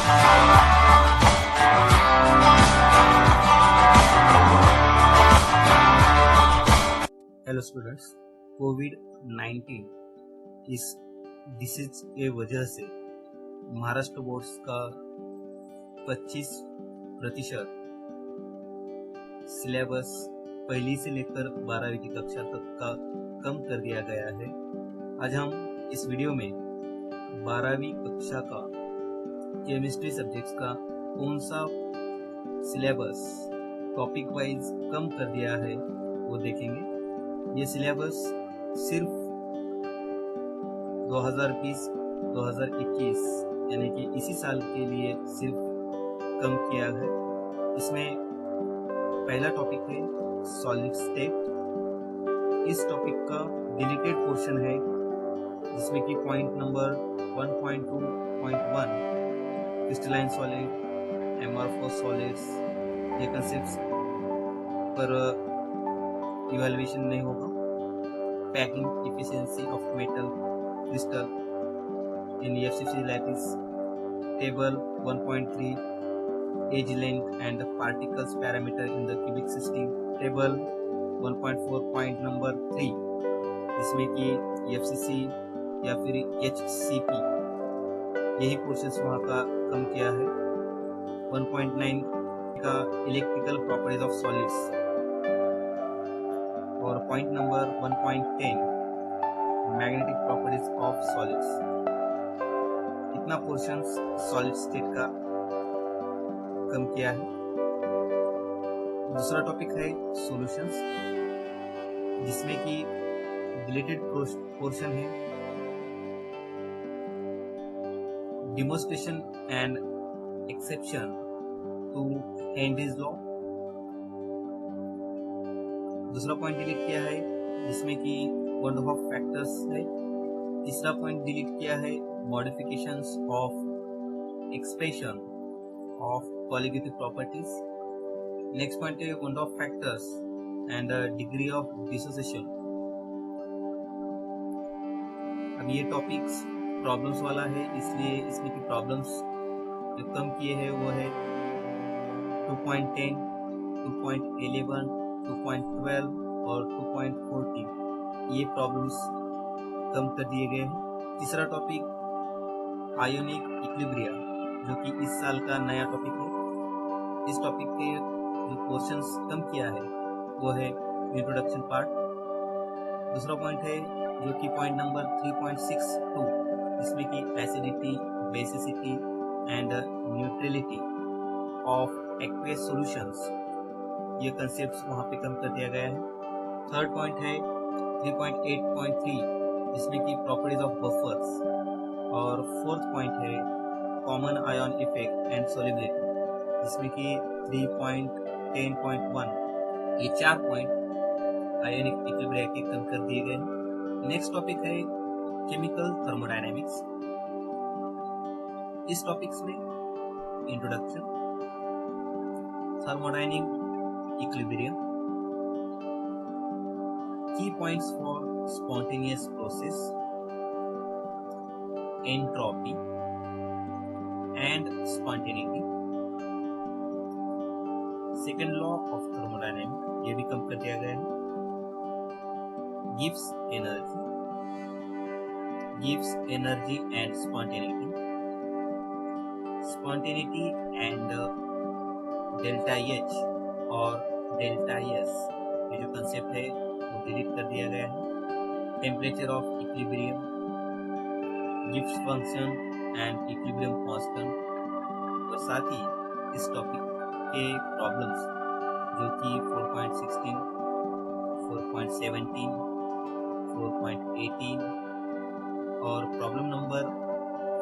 Hello students, कोविड-19 इस disease के वजह से महाराष्ट्र बोर्ड्स का 25% सिलेबस पहली से लेकर 12वीं की कक्षा तक का कम कर दिया गया है। आज हम इस वीडियो में 12वीं कक्षा का केमिस्ट्री सब्जेक्ट्स का कौन सा सिलेबस टॉपिक वाइज कम कर दिया है वो देखेंगे। ये सिलेबस सिर्फ 2020-2021 यानी कि इसी साल के लिए सिर्फ कम किया है। इसमें पहला टॉपिक है सॉलिड स्टेट। इस टॉपिक का डिलीटेड पोर्शन है जिसमें कि point number 1.2.1 crystalline solid, amorphous solids, ये कंसेप्ट्स पर इवैल्यूएशन नहीं होगा। Packing efficiency of metal crystal in FCC lattice, table 1.3 edge length and particles parameter in the cubic system, table 1.4 point number 3 जिसमें कि FCC या फिर एचसीपी यही portions वहाँ का कम किया है। 1.9 का इलेक्ट्रिकल प्रॉपर्टीज ऑफ सॉलिड्स और point number 1.10 magnetic properties of solids. इतना पोर्शंस सॉलिड स्टेट का कम किया है। दूसरा टॉपिक है सॉल्यूशंस जिसमें कि रिलेटेड पोर्शन है demonstration and exception to Henry's law. दूसरा पॉइंट डिलीट किया है जिसमें कि वॉन ऑफ फैक्टर्स है। तीसरा पॉइंट डिलीट किया है modifications of expression of qualitative properties. Next point है van Hoff factors and degree of dissociation. अब ये टॉपिक्स प्रॉब्लम्स वाला है, इसलिए इसमें की प्रॉब्लम्स जो कम किए हैं वो है 2.10, 2.11, 2.12 और 2.14 ये प्रॉब्लम्स कम कर दिए गए हैं। तीसरा टॉपिक आयोनिक इक्विलिब्रिया जो कि इस साल का नया टॉपिक है। इस टॉपिक के जो पोर्शंस कम किया है वो है इंट्रोडक्शन पार्ट। दूसरा पॉइंट है जो कि पॉइंट नंबर 3.62 जिसमें कि acidity, basicity and neutrality of aqueous solutions ये कंसेप्ट्स वहाँ पे कम कर दिया गया है। थर्ड पॉइंट है 3.8.3 जिसमें कि प्रॉपर्टीज ऑफ बफर्स और फोर्थ पॉइंट है common ion effect and solubility जिसमें कि 3.10.1 ये 4 पॉइंट आयोनिक इक्विलिब्रिया के कम कर दिए गए हैं। नेक्स्ट टॉपिक है केमिकल थर्मोडायनेमिक्स। इस टॉपिक्स में introduction, thermodynamic equilibrium, key points for spontaneous process, entropy and spontaneity। second law of thermodynamics ये भी कम कर दिया गया है। gives energy and spontaneity and delta H और डेल्टा एस ये जो कंसेप्ट है वो डिलीट कर दिया गया है। Temperature of equilibrium, Gibbs function and equilibrium constant और साथ ही इस टॉपिक के प्रॉब्लम्स जो कि 4.16, 4.17, 4.18 और प्रॉब्लम नंबर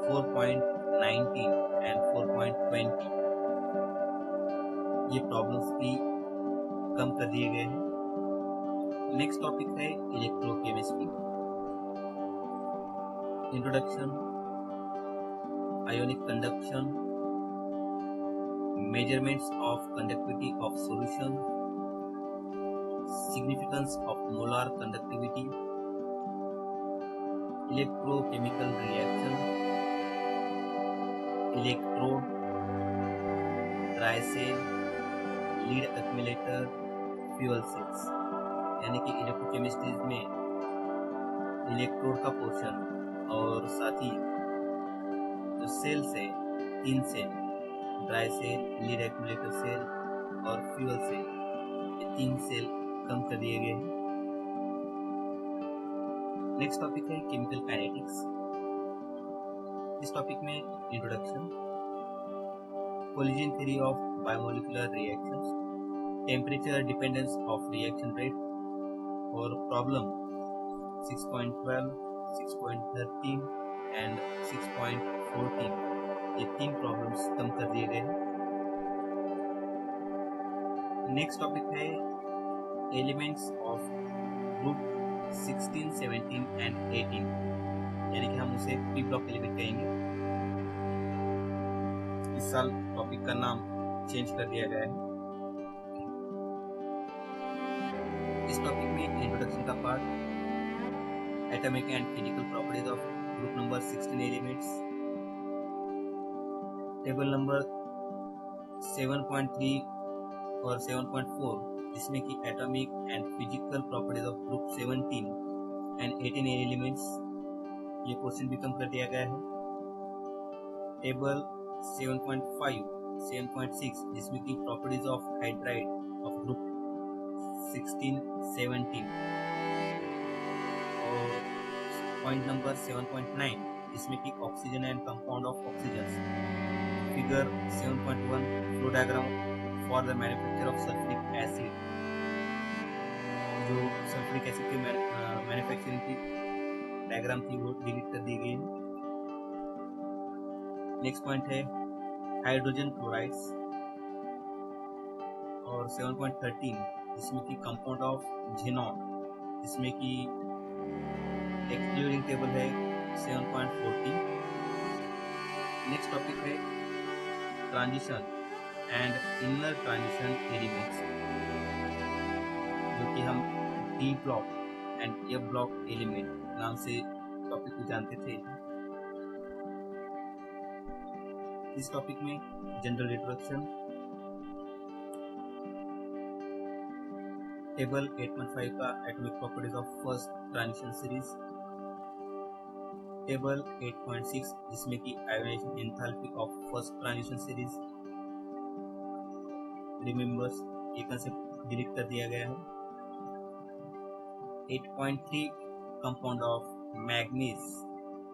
4.19 एंड 4.20 ये प्रॉब्लम्स भी कम कर दिए गए हैं। नेक्स्ट टॉपिक है electrochemistry. Introduction, ionic conduction, measurements of conductivity of solution, significance of molar conductivity, electrochemical reaction, electrode dry cell, lead accumulator, fuel cells. यानी कि इलेक्ट्रोकेमिस्ट्री में इलेक्ट्रोड का पोर्शन और साथ ही जो सेल्स है 3 cell, dry cell, lead accumulator cell और fuel cell, ये 3 सेल कम कर दिए गए हैं। नेक्स्ट टॉपिक है केमिकल काइनेटिक्स। इस टॉपिक में introduction, collision theory of biomolecular reactions, temperature dependence of reaction rate और प्रॉब्लम 6.12, 6.13 एंड 6.14, ये 3 प्रॉब्लम्स कम कर दिए गए हैं। नेक्स्ट टॉपिक है एलिमेंट्स ऑफ ग्रुप 16, 17 एंड 18, यानी कि हम उसे पी ब्लॉक एलिमेंट कहेंगे। इस साल टॉपिक का नाम चेंज कर दिया गया है। इस टॉपिक में इंट्रोडक्शन का part, atomic and physical properties of group number 16 elements, table number 7.3 और 7.4 जिसमें कि atomic and physical properties of group 17 and 18 elements, ये क्वेश्चन भी कम कर दिया गया है। टेबल 7.5, 7.6 जिसमें कि properties of hydride of group 16, 17 और पॉइंट नंबर 7.9 जिसमें कि oxygen and compound of oxygen. Figure 7.1 flow diagram for the manufacture of sulphuric acid, जो सल्फ्यूरिक एसिड के मैन्युफैक्चरिंग की डायग्राम थी वो डिलीट कर दी गई है। नेक्स्ट पॉइंट है हाइड्रोजन क्लोराइड्स और 7.13 जिसमें कि कंपाउंड ऑफ जेनॉन, जिसमें कि एक्सक्लूडिंग टेबल है 7.14। नेक्स्ट टॉपिक है transition and inner transition elements, जो कि हम D block and F block element नाम से टॉपिक को जानते थे। इस टॉपिक में जनरल इंट्रोडक्शन, टेबल 8.5 का atomic properties of first transition series, table 8.6 जिसमें कि ionisation enthalpy of first transition series. Remembers, ये कंसेप्ट डिलीट कर दिया गया है। 8.3 कंपाउंड ऑफ मैग्नीज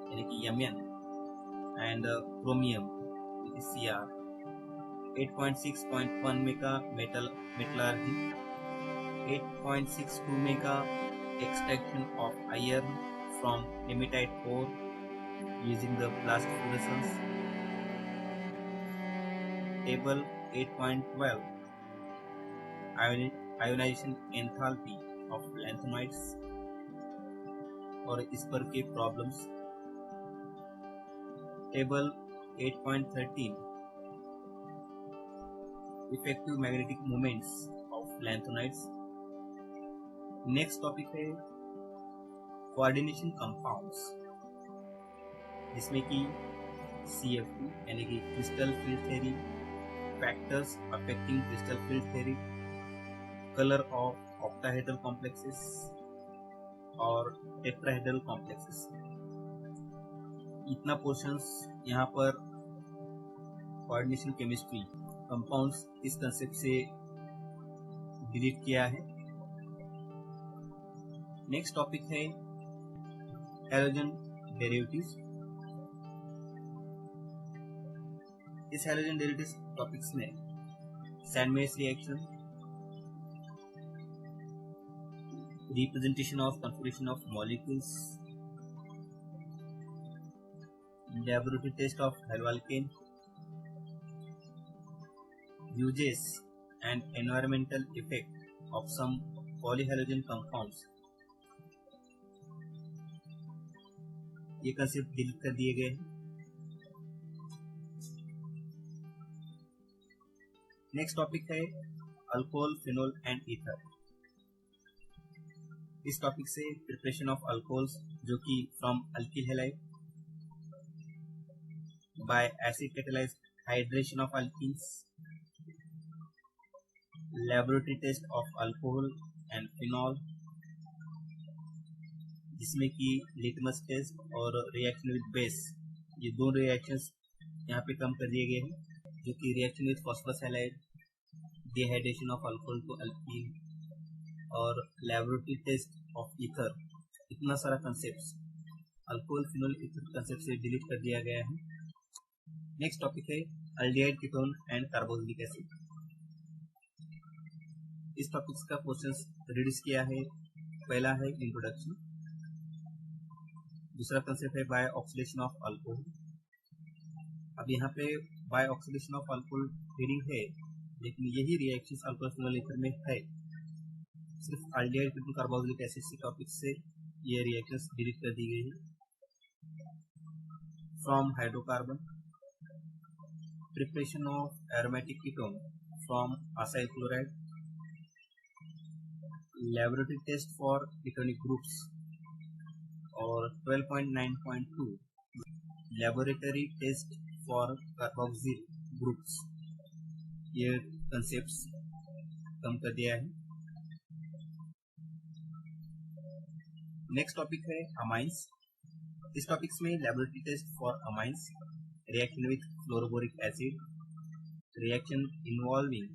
यानी कि Mn एंड क्रोमियम Cr। 8.6.1 में का मेटलर्जी, 8.62 में का extraction of iron from hematite ore using the blast fluorescence. Table 8.12 ionization enthalpy of lanthanides और इस पर के problems. Table 8.13 effective magnetic moments of lanthanides. Next topic है कोऑर्डिनेशन कंपाउंड्स, जिसमें कि CFT यानी कि crystal field theory, factors affecting crystal field theory, colour of octahedral complexes और टेट्राहेड्रल कॉम्प्लेक्सेस। इतना पोर्शंस यहाँ पर कोऑर्डिनेशन केमिस्ट्री कंपाउंड्स इस कंसेप्ट से डिलीट किया है। नेक्स्ट टॉपिक है हैलोजन डेरिवेटिव्स। इस हैलोजन डेरिवेटिव्स टॉपिक्स में सैंडमेयर्स reaction, representation of configuration of molecules, laboratory test of haloalkane, uses and environmental effect of some polyhalogen compounds, ये कंसेप्ट डिलीट कर दिए गए हैं। नेक्स्ट टॉपिक है अल्कोहल, फिनोल एंड ईथर। इस topic से प्रिपरेशन ऑफ अल्कोहल्स जो कि from alkyl halide by acid catalysed hydration of alkenes, laboratory test of alcohol and phenol, जिसमें कि लिटमस टेस्ट और रिएक्शन विद बेस, ये दो रिएक्शंस यहाँ पे कम कर दिए गए हैं, जो कि reaction with phosphorus halide, dehydration of alcohol to alkene और लेबोरेटरी टेस्ट ऑफ ईथर, इतना सारा concept alcohol phenol ether concept से डिलीट कर दिया गया है। नेक्स्ट टॉपिक है aldehyde ketone and carboxylic acid. इस टॉपिक्स का क्वेश्चंस रिड्यूस किया है। पहला है इंट्रोडक्शन, दूसरा कंसेप्ट है बाय ऑक्सीडेशन ऑफ अल्कोहल। अब यहाँ पे by oxidation of alcohol reading है, लेकिन यही रिएक्शंस अल्कोहल फिनॉल ईथर में है। सिर्फ अल्डिहाइड कीटोन कार्बोक्सिलिक एसिड से टॉपिक से ये रिएक्शंस डिलीट कर दी गई है। From hydrocarbon, preparation of aromatic ketone from acyl chloride, laboratory test for ketonic groups, और 12.9.2 laboratory test for carboxyl groups, ये कंसेप्ट्स कम कर दिया है। नेक्स्ट टॉपिक है अमाइंस। इस टॉपिक्स में laboratory test for amines, reaction with fluoroboric acid, reaction involving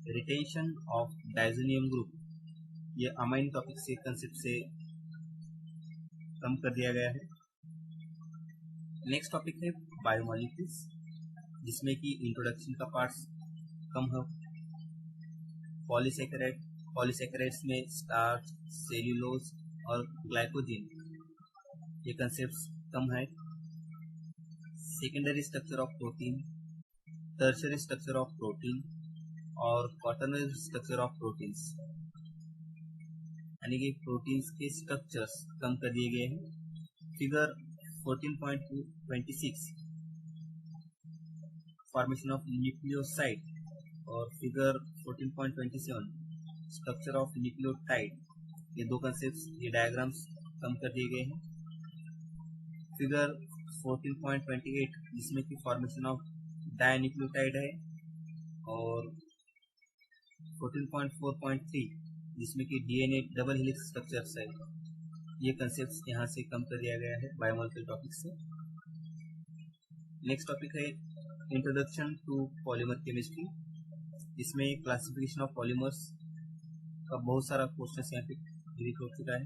retention of diazonium group, ये अमाइन टॉपिक से कंसेप्ट से कम कर दिया गया है। नेक्स्ट टॉपिक है बायोमॉलिक्यूल्स, जिसमें कि इंट्रोडक्शन का पार्ट्स कम हो। पॉलीसेकेराइड, पॉलीसेकेराइड्स में स्टार्च, सेल्यूलोज और ग्लाइकोजिन, ये कंसेप्ट्स कम है। Secondary structure of protein, tertiary structure of protein और क्वाटरनरी स्ट्रक्चर ऑफ प्रोटीन्स, यानी कि प्रोटीन्स के स्ट्रक्चर्स कम कर दिए गए हैं। फिगर 14.26 फॉर्मेशन ऑफ न्यूक्लियोसाइड और फिगर 14.27 स्ट्रक्चर ऑफ न्यूक्लियोटाइड, ये दो कंसेप्ट्स, ये डायग्राम्स कम कर दिए गए हैं। फिगर 14.28 जिसमें कि फॉर्मेशन ऑफ डायन्यूक्लियोटाइड है, और 14.4.3 जिसमें कि डीएनए डबल हेलिक्स स्ट्रक्चर्स है, ये कंसेप्ट्स यहाँ से कम कर दिया गया है बायोमॉलिक्यूल टॉपिक से। नेक्स्ट टॉपिक है इंट्रोडक्शन टू पॉलीमर केमिस्ट्री। इसमें क्लासिफिकेशन ऑफ पॉलीमर्स का बहुत सारा क्वेश्चन यहाँ पे डिलीट हो चुका है।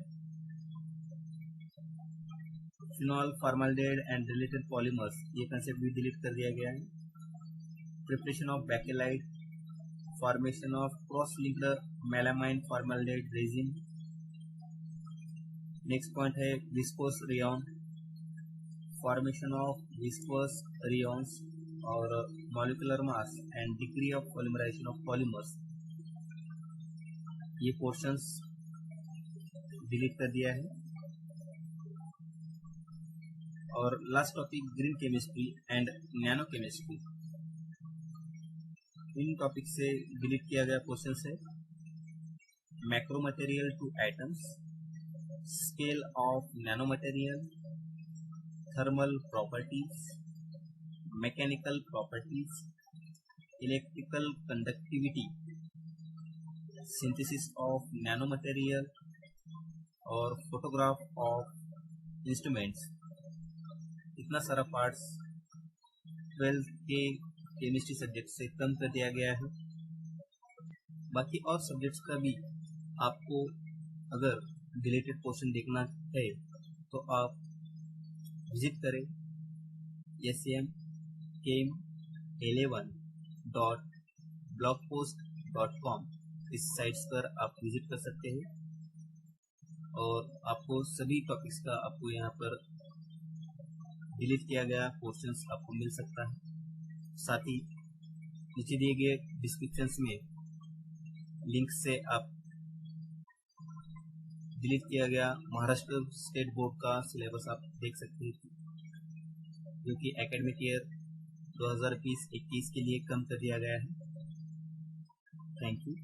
Phenol, formaldehyde and related polymers, ये कंसेप्ट भी डिलीट कर दिया गया है। Preparation of bakelite, formation of cross linked melamine formaldehyde resin. Next point है viscose rayon, formation of viscose rayons और molecular mass and degree of polymerization of polymers, ये portions delete कर दिया है। और last topic green chemistry and nano chemistry, इन topic से delete किया गया क्वेश्चन है macro material two atoms, scale of nano material, thermal properties, mechanical properties, electrical conductivity, synthesis of nano material और फोटोग्राफ ऑफ इंस्ट्रूमेंट्स, इतना सारा parts 12th के chemistry subject से कम कर दिया गया है। बाकी और सब्जेक्ट्स का भी आपको अगर डिलीटेड पोर्शन देखना है तो आप विजिट करें sem11.blogpost.com, इस साइट्स पर आप विजिट कर सकते हैं और आपको सभी टॉपिक्स का आपको यहाँ पर डिलीट किया गया क्वेश्चंस आपको मिल सकता है। साथ ही नीचे दिए गए डिस्क्रिप्शंस में लिंक से आप डिलीट किया गया महाराष्ट्र स्टेट बोर्ड का सिलेबस आप देख सकते हैं, जो कि एकेडमिक ईयर 2020-21 के लिए कम कर दिया गया है। Thank you.